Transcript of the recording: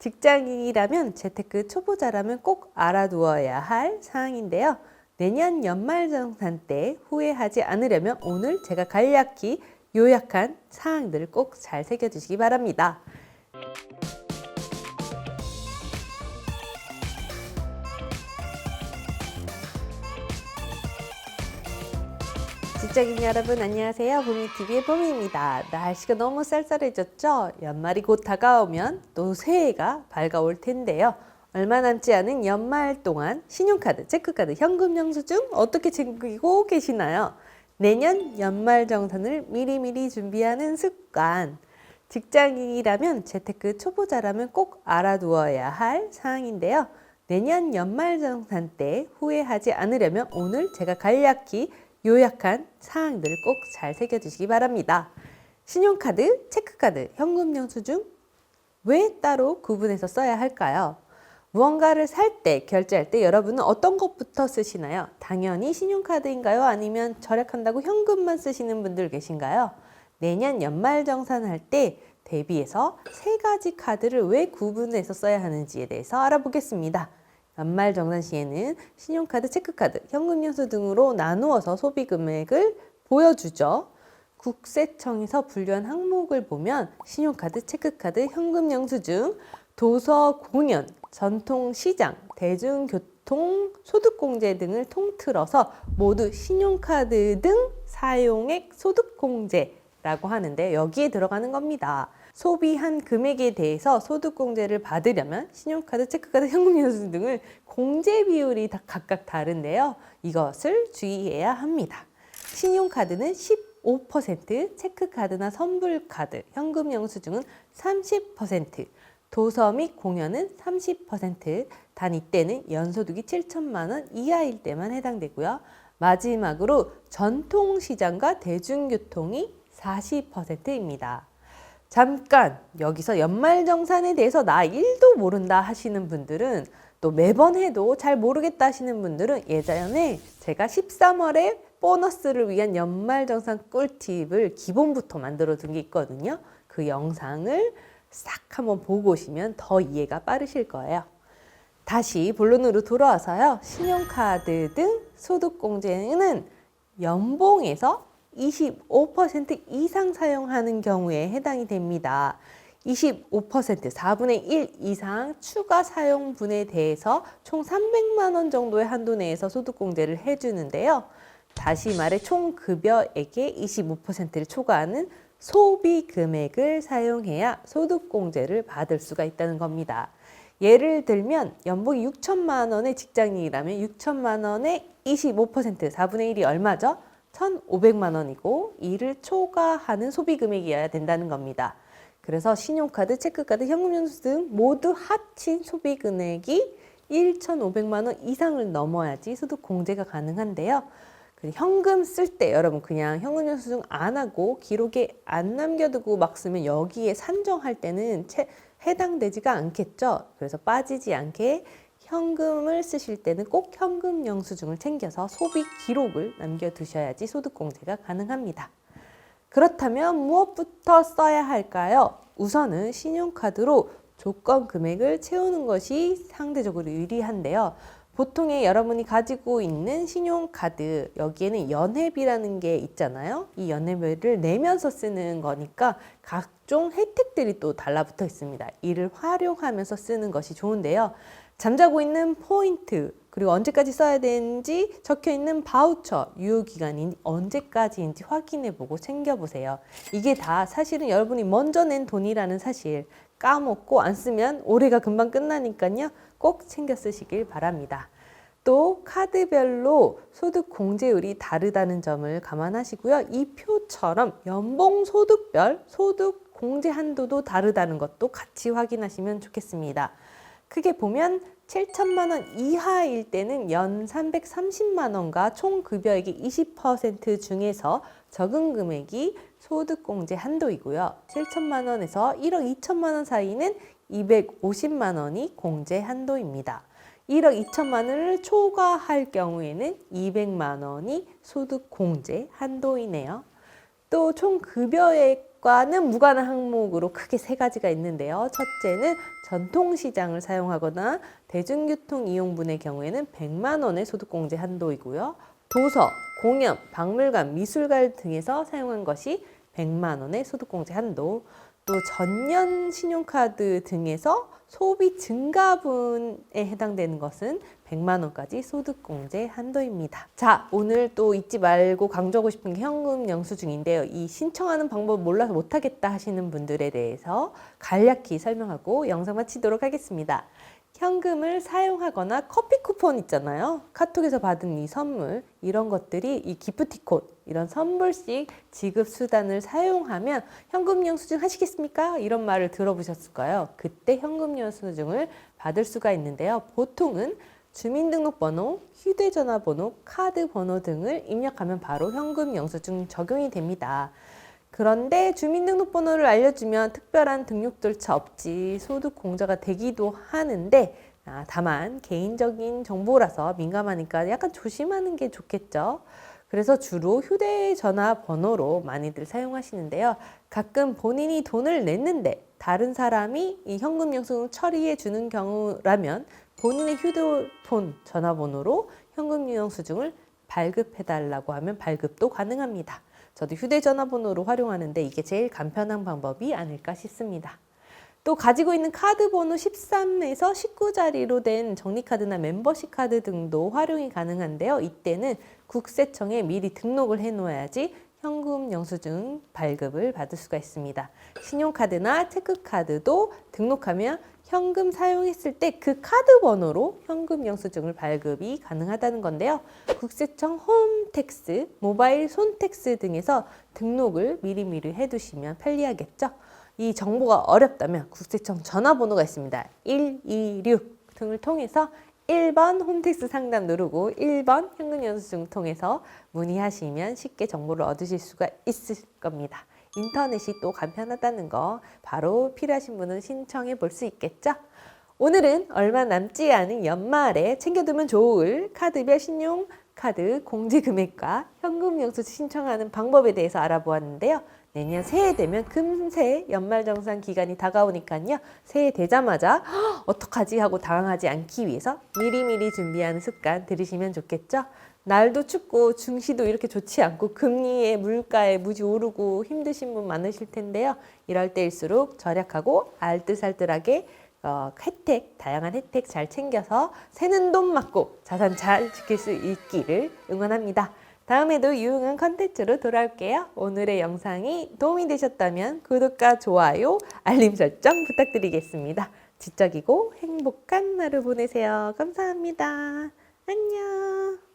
직장인이라면 재테크 초보자라면 꼭 알아두어야 할 사항인데요. 내년 연말정산 때 후회하지 않으려면 오늘 제가 간략히 요약한 사항들을 꼭 잘 새겨두시기 바랍니다. 직장인 여러분 안녕하세요. 봄이TV의 봄이입니다. 날씨가 너무 쌀쌀해졌죠? 연말이 곧 다가오면 또 새해가 밝아올 텐데요. 얼마 남지 않은 연말 동안 신용카드, 체크카드, 현금 영수증 어떻게 챙기고 계시나요? 내년 연말정산을 미리미리 준비하는 습관. 직장인이라면 재테크 초보자라면 꼭 알아두어야 할 사항인데요. 내년 연말정산 때 후회하지 않으려면 오늘 제가 간략히 요약한 사항들을 꼭 잘 새겨두시기 바랍니다. 신용카드, 체크카드, 현금 영수증 왜 따로 구분해서 써야 할까요? 무언가를 살 때, 결제할 때 여러분은 어떤 것부터 쓰시나요? 당연히 신용카드인가요? 아니면 절약한다고 현금만 쓰시는 분들 계신가요? 내년 연말정산할 때 대비해서 세 가지 카드를 왜 구분해서 써야 하는지에 대해서 알아보겠습니다. 연말정산 시에는 신용카드, 체크카드, 현금영수 등으로 나누어서 소비금액을 보여주죠. 국세청에서 분류한 항목을 보면 신용카드, 체크카드, 현금영수증, 도서, 공연, 전통시장, 대중교통, 소득공제 등을 통틀어서 모두 신용카드 등 사용액 소득공제라고 하는데 여기에 들어가는 겁니다. 소비한 금액에 대해서 소득공제를 받으려면 신용카드, 체크카드, 현금영수증 등을 공제 비율이 다 각각 다른데요. 이것을 주의해야 합니다. 신용카드는 15%, 체크카드나 선불카드, 현금영수증은 30%, 도서 및 공연은 30%, 단 이때는 연소득이 7천만 원 이하일 때만 해당되고요. 마지막으로 전통시장과 대중교통이 40%입니다. 잠깐 여기서 연말정산에 대해서 나 1도 모른다 하시는 분들은 또 매번 해도 잘 모르겠다 하시는 분들은 예전에 제가 13월에 보너스를 위한 연말정산 꿀팁을 기본부터 만들어 둔 게 있거든요. 그 영상을 싹 한번 보고 오시면 더 이해가 빠르실 거예요. 다시 본론으로 돌아와서요. 신용카드 등 소득공제는 연봉에서 25% 이상 사용하는 경우에 해당이 됩니다. 25%, 4분의 1 이상 추가 사용분에 대해서 총 300만 원 정도의 한도 내에서 소득공제를 해주는데요. 다시 말해 총 급여액의 25%를 초과하는 소비 금액을 사용해야 소득공제를 받을 수가 있다는 겁니다. 예를 들면 연봉이 6천만 원의 직장인이라면 6천만 원의 25%, 4분의 1이 얼마죠? 1,500만 원이고 이를 초과하는 소비 금액이어야 된다는 겁니다. 그래서 신용카드, 체크카드, 현금영수증 등 모두 합친 소비 금액이 1,500만 원 이상을 넘어야지 소득 공제가 가능한데요. 현금 쓸 때 여러분 그냥 현금영수증 안 하고 기록에 안 남겨두고 막 쓰면 여기에 산정할 때는 해당되지가 않겠죠. 그래서 빠지지 않게 현금을 쓰실 때는 꼭 현금 영수증을 챙겨서 소비 기록을 남겨두셔야지 소득공제가 가능합니다. 그렇다면 무엇부터 써야 할까요? 우선은 신용카드로 조건 금액을 채우는 것이 상대적으로 유리한데요. 보통의 여러분이 가지고 있는 신용카드 여기에는 연회비라는 게 있잖아요. 이 연회비를 내면서 쓰는 거니까 각종 혜택들이 또 달라붙어 있습니다. 이를 활용하면서 쓰는 것이 좋은데요. 잠자고 있는 포인트, 그리고 언제까지 써야 되는지 적혀있는 바우처, 유효기간이 언제까지인지 확인해보고 챙겨보세요. 이게 다 사실은 여러분이 먼저 낸 돈이라는 사실 까먹고 안 쓰면 올해가 금방 끝나니까요. 꼭 챙겨 쓰시길 바랍니다. 또 카드별로 소득 공제율이 다르다는 점을 감안하시고요. 이 표처럼 연봉 소득별 소득 공제 한도도 다르다는 것도 같이 확인하시면 좋겠습니다. 크게 보면 7천만 원 이하일 때는 연 330만 원과 총 급여액의 20% 중에서 적은 금액이 소득공제 한도이고요. 7천만 원에서 1억 2천만 원 사이는 250만 원이 공제 한도입니다. 1억 2천만 원을 초과할 경우에는 200만 원이 소득공제 한도이네요. 또 총 급여액 과는 무관한 항목으로 크게 세 가지가 있는데요. 첫째는 전통시장을 사용하거나 대중교통 이용분의 경우에는 100만 원의 소득공제 한도이고요. 도서, 공연, 박물관, 미술관 등에서 사용한 것이 100만 원의 소득공제 한도, 또 전년 신용카드 등에서 소비 증가분에 해당되는 것은 100만 원까지 소득공제 한도입니다. 자, 오늘 또 잊지 말고 강조하고 싶은 게 현금 영수증인데요. 이 신청하는 방법 몰라서 못하겠다 하시는 분들에 대해서 간략히 설명하고 영상 마치도록 하겠습니다. 현금을 사용하거나 커피 쿠폰 있잖아요. 카톡에서 받은 이 선물, 이런 것들이 이 기프티콘, 이런 선불식 지급 수단을 사용하면 현금 영수증 하시겠습니까? 이런 말을 들어보셨을까요? 그때 현금 영수증을 받을 수가 있는데요. 보통은 주민등록번호, 휴대전화번호, 카드번호 등을 입력하면 바로 현금 영수증 적용이 됩니다. 그런데 주민등록번호를 알려주면 특별한 등록 절차 없이 소득 공제가 되기도 하는데, 다만 개인적인 정보라서 민감하니까 약간 조심하는 게 좋겠죠. 그래서 주로 휴대전화 번호로 많이들 사용하시는데요. 가끔 본인이 돈을 냈는데 다른 사람이 이 현금 영수증 처리해 주는 경우라면 본인의 휴대폰 전화번호로 현금 영수증을 발급해달라고 하면 발급도 가능합니다. 저도 휴대전화번호로 활용하는데 이게 제일 간편한 방법이 아닐까 싶습니다. 또 가지고 있는 카드 번호 13에서 19자리로 된 정리카드나 멤버십 카드 등도 활용이 가능한데요. 이때는 국세청에 미리 등록을 해놓아야지 현금 영수증 발급을 받을 수가 있습니다. 신용카드나 체크카드도 등록하면 현금 사용했을 때 그 카드 번호로 현금 영수증을 발급이 가능하다는 건데요. 국세청 홈택스, 모바일 손택스 등에서 등록을 미리미리 해두시면 편리하겠죠. 이 정보가 어렵다면 국세청 전화번호가 있습니다. 126 등을 통해서 1번 홈택스 상담 누르고 1번 현금 영수증 통해서 문의하시면 쉽게 정보를 얻으실 수가 있을 겁니다. 인터넷이 또 간편하다는 거 바로 필요하신 분은 신청해 볼 수 있겠죠? 오늘은 얼마 남지 않은 연말에 챙겨두면 좋을 카드별 신용카드 공제 금액과 현금 영수증 신청하는 방법에 대해서 알아보았는데요. 내년 새해 되면 금세 연말정산 기간이 다가오니까요. 새해 되자마자 어떡하지 하고 당황하지 않기 위해서 미리미리 준비하는 습관 들이시면 좋겠죠. 날도 춥고 증시도 이렇게 좋지 않고 금리에 물가에 무지 오르고 힘드신 분 많으실 텐데요. 이럴 때일수록 절약하고 알뜰살뜰하게 다양한 혜택 잘 챙겨서 새는 돈 맞고 자산 잘 지킬 수 있기를 응원합니다. 다음에도 유용한 컨텐츠로 돌아올게요. 오늘의 영상이 도움이 되셨다면 구독과 좋아요, 알림 설정 부탁드리겠습니다. 지적이고 행복한 하루 보내세요. 감사합니다. 안녕.